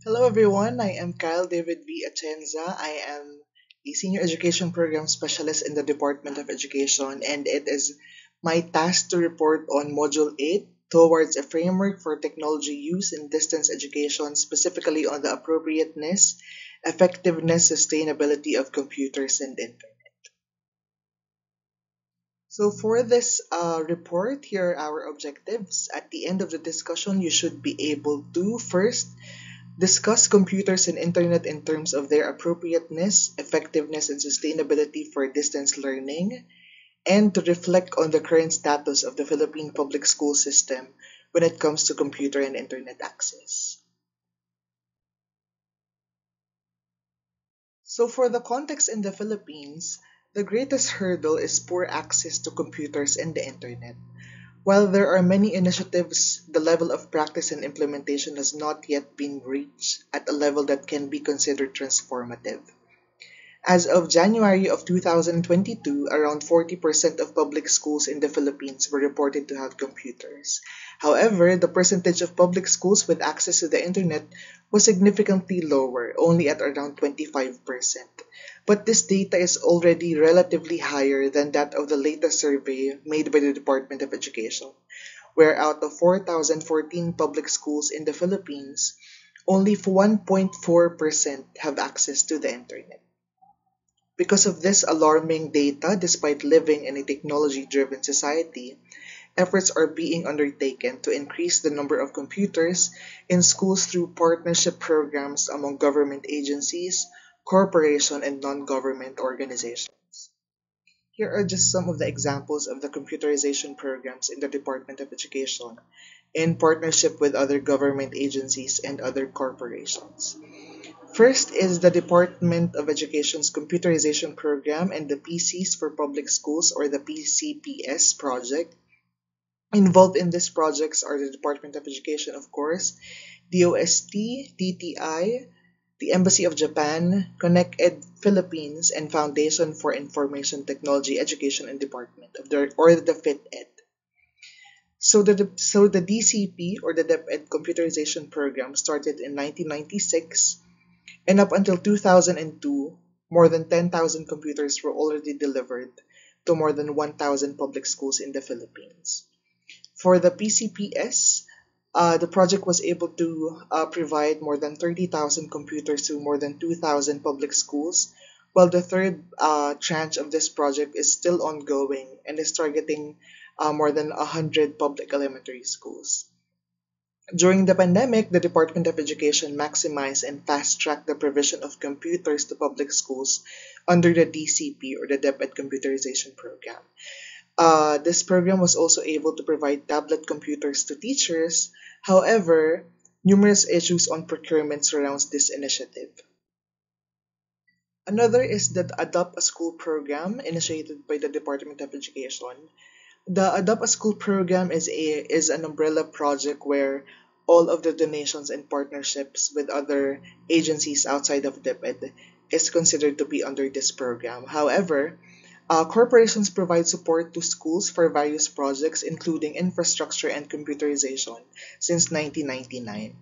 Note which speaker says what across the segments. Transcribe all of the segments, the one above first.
Speaker 1: Hello everyone, I am Kyle David V. Atienza. I am a Senior Education Program Specialist in the Department of Education, and it is my task to report on Module 8 towards a framework for technology use in distance education, specifically on the appropriateness, effectiveness, sustainability of computers and internet. So for this report, here are our objectives. At the end of the discussion, you should be able to first discuss computers and internet in terms of their appropriateness, effectiveness, and sustainability for distance learning, and to reflect on the current status of the Philippine public school system when it comes to computer and internet access. So, for the context in the Philippines, the greatest hurdle is poor access to computers and the internet. While there are many initiatives, the level of practice and implementation has not yet been reached at a level that can be considered transformative. As of January of 2022, around 40% of public schools in the Philippines were reported to have computers. However, the percentage of public schools with access to the internet was significantly lower, only at around 25%. But this data is already relatively higher than that of the latest survey made by the Department of Education, where out of 4,014 public schools in the Philippines, only 1.4% have access to the internet. Because of this alarming data, despite living in a technology driven society, efforts are being undertaken to increase the number of computers in schools through partnership programs among government agencies, corporation, and non government organizations. Here are just some of the examples of the computerization programs in the Department of Education in partnership with other government agencies and other corporations. First is the Department of Education's computerization program and the PCs for Public Schools, or the PCPS project. Involved in these projects are the Department of Education, of course, DOST, DTI, the Embassy of Japan, Connect Ed Philippines, and Foundation for Information Technology Education and Department of the FITED. So the DCP, or the DepEd computerization program, started in 1996, and up until 2002, more than 10,000 computers were already delivered to more than 1,000 public schools in the Philippines. For the PCPS, the project was able to provide more than 30,000 computers to more than 2,000 public schools, while the third tranche of this project is still ongoing and is targeting more than 100 public elementary schools. During the pandemic, the Department of Education maximized and fast-tracked the provision of computers to public schools under the DCP, or the DepEd Computerization Program. This program was also able to provide tablet computers to teachers. However, numerous issues on procurement surrounds this initiative. Another is the Adopt a School program initiated by the Department of Education. The Adopt a School program is an umbrella project where all of the donations and partnerships with other agencies outside of DepEd is considered to be under this program. However, corporations provide support to schools for various projects, including infrastructure and computerization, since 1999.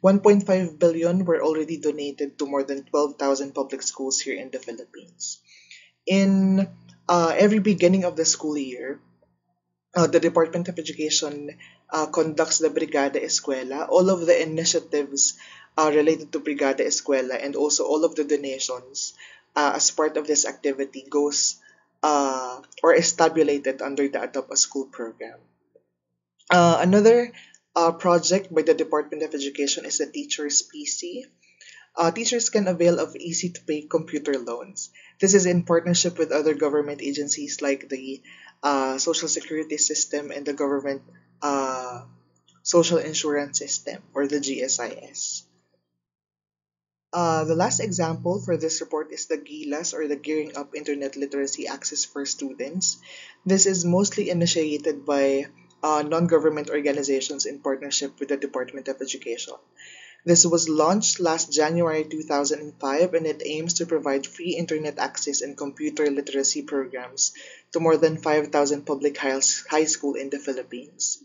Speaker 1: 1.5 billion were already donated to more than 12,000 public schools here in the Philippines. In every beginning of the school year, the Department of Education conducts the Brigada Escuela. All of the initiatives related to Brigada Escuela and also all of the donations as part of this activity goes or is tabulated under the Adopt a School program. Another project by the Department of Education is the Teacher's PC. Teachers can avail of easy-to-pay computer loans. This is in partnership with other government agencies like the Social Security System and the Government Social Insurance System, or the GSIS. The last example for this report is the GILAS, or the Gearing Up Internet Literacy Access for Students. This is mostly initiated by non-government organizations in partnership with the Department of Education. This was launched last January 2005, and it aims to provide free internet access and computer literacy programs to more than 5,000 public high schools in the Philippines.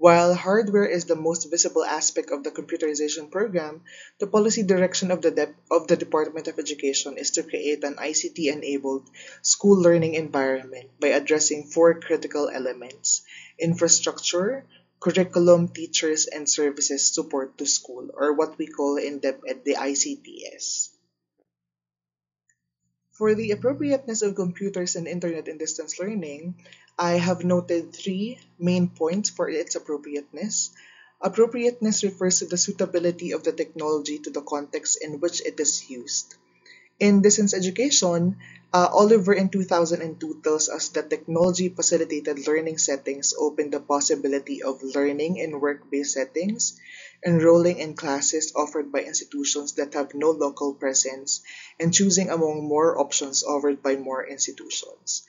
Speaker 1: While hardware is the most visible aspect of the computerization program, the policy direction of of the Department of Education is to create an ICT-enabled school learning environment by addressing four critical elements: infrastructure, curriculum, teachers, and services support to school, or what we call in depth at the ICTS. For the appropriateness of computers and internet in distance learning, I have noted three main points for its appropriateness. Appropriateness refers to the suitability of the technology to the context in which it is used. In distance education, Oliver in 2002 tells us that technology facilitated learning settings open the possibility of learning in work based settings, enrolling in classes offered by institutions that have no local presence, and choosing among more options offered by more institutions.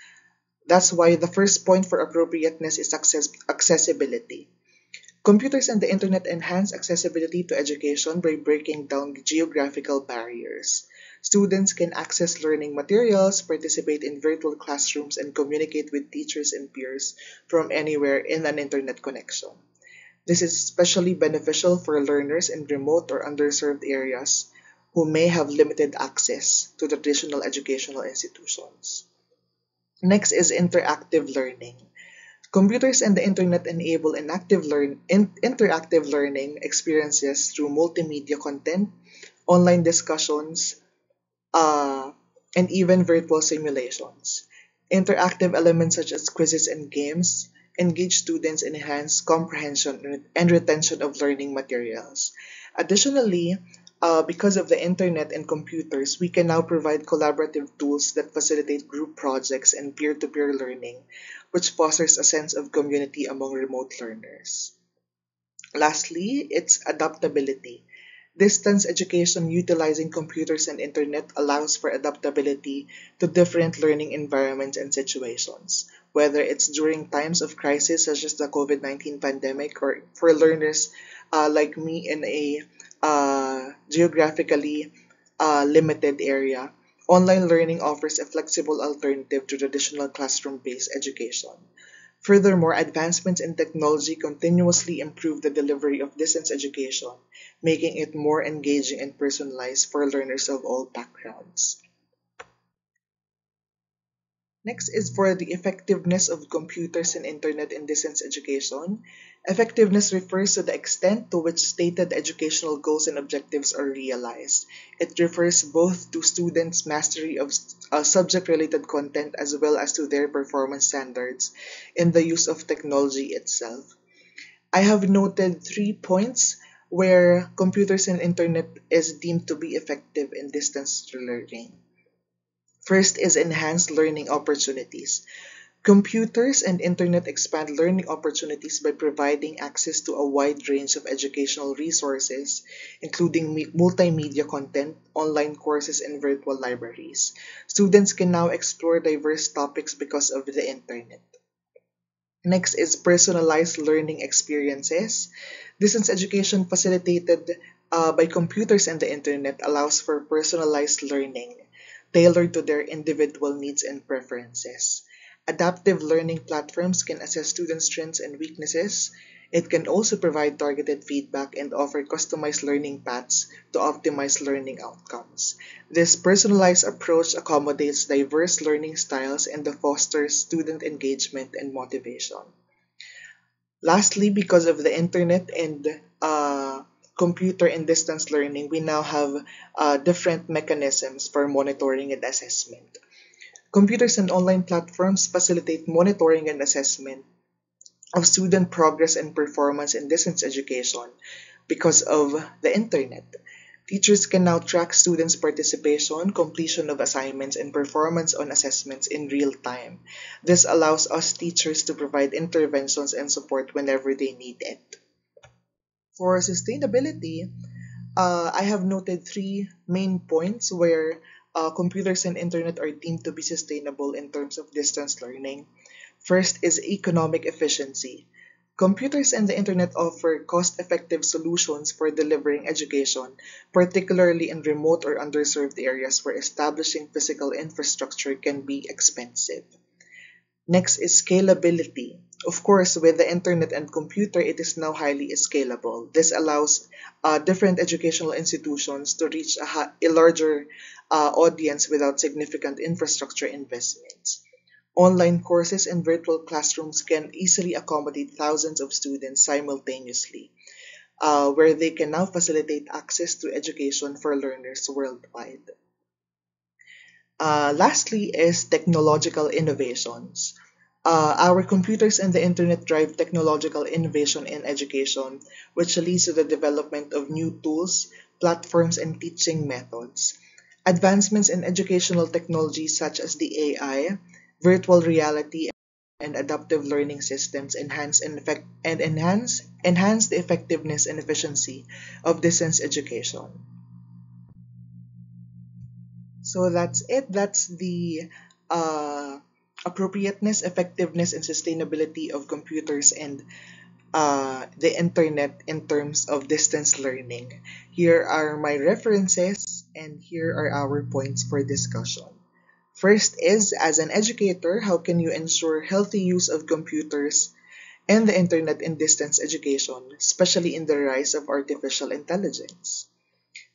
Speaker 1: That's why the first point for appropriateness is accessibility. Computers and the internet enhance accessibility to education by breaking down geographical barriers. Students can access learning materials, participate in virtual classrooms, and communicate with teachers and peers from anywhere in an internet connection. This is especially beneficial for learners in remote or underserved areas who may have limited access to traditional educational institutions. Next is interactive learning. Computers and the internet enable interactive learning experiences through multimedia content, online discussions, uh, and even virtual simulations. Interactive elements such as quizzes and games engage students in enhanced comprehension and retention of learning materials. Additionally, because of the internet and computers, we can now provide collaborative tools that facilitate group projects and peer to peer learning, which fosters a sense of community among remote learners. Lastly, it's adaptability. Distance education utilizing computers and internet allows for adaptability to different learning environments and situations, whether it's during times of crisis such as the COVID-19 pandemic or for learners like me in a geographically limited area. Online learning offers a flexible alternative to traditional classroom based education. Furthermore, advancements in technology continuously improve the delivery of distance education, making it more engaging and personalized for learners of all backgrounds. Next is for the effectiveness of computers and internet in distance education. Effectiveness refers to the extent to which stated educational goals and objectives are realized. It refers both to students' mastery of subject related content as well as to their performance standards in the use of technology itself. I have noted 3 points where computers and internet is deemed to be effective in distance learning. First is enhanced learning opportunities. Computers and internet expand learning opportunities by providing access to a wide range of educational resources, including multimedia content, online courses, and virtual libraries. Students can now explore diverse topics because of the internet. Next is personalized learning experiences. Distance education facilitated by computers and the internet allows for personalized learning tailored to their individual needs and preferences. Adaptive learning platforms can assess students' strengths and weaknesses. It can also provide targeted feedback and offer customized learning paths to optimize learning outcomes. This personalized approach accommodates diverse learning styles and fosters student engagement and motivation. Lastly, because of the internet and computer and distance learning, we now have different mechanisms for monitoring and assessment. Computers and online platforms facilitate monitoring and assessment of student progress and performance in distance education because of the internet. Teachers can now track students' participation, completion of assignments, and performance on assessments in real time. This allows us teachers to provide interventions and support whenever they need it. For sustainability, I have noted three main points where computers and internet are deemed to be sustainable in terms of distance learning. First is economic efficiency. Computers and the internet offer cost effective solutions for delivering education, particularly in remote or underserved areas where establishing physical infrastructure can be expensive. Next is scalability. Of course, with the internet and computer, it is now highly scalable. This allows different educational institutions to reach a larger audience without significant infrastructure investments. Online courses and virtual classrooms can easily accommodate thousands of students simultaneously, where they can now facilitate access to education for learners worldwide. Lastly, is technological innovations. Our computers and the internet drive technological innovation in education, which leads to the development of new tools, platforms, and teaching methods. Advancements in educational technologies such as the AI, virtual reality, and adaptive learning systems enhance the effectiveness and efficiency of distance education. So that's it. That's the uh, appropriateness, effectiveness, and sustainability of computers and the internet in terms of distance learning. Here are my references, and here are our points for discussion. First is, as an educator, how can you ensure healthy use of computers and the internet in distance education, especially in the rise of artificial intelligence?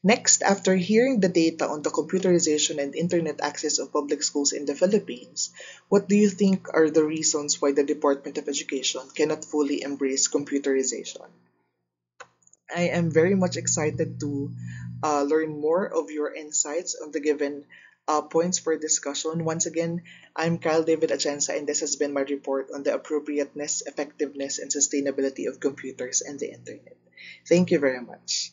Speaker 1: Next, after hearing the data on the computerization and internet access of public schools in the Philippines, what do you think are the reasons why the Department of Education cannot fully embrace computerization? I am very much excited to learn more of your insights on the given points for discussion. Once again, I'm Kyle David Achensa, and this has been my report on the appropriateness, effectiveness, and sustainability of computers and the internet. Thank you very much.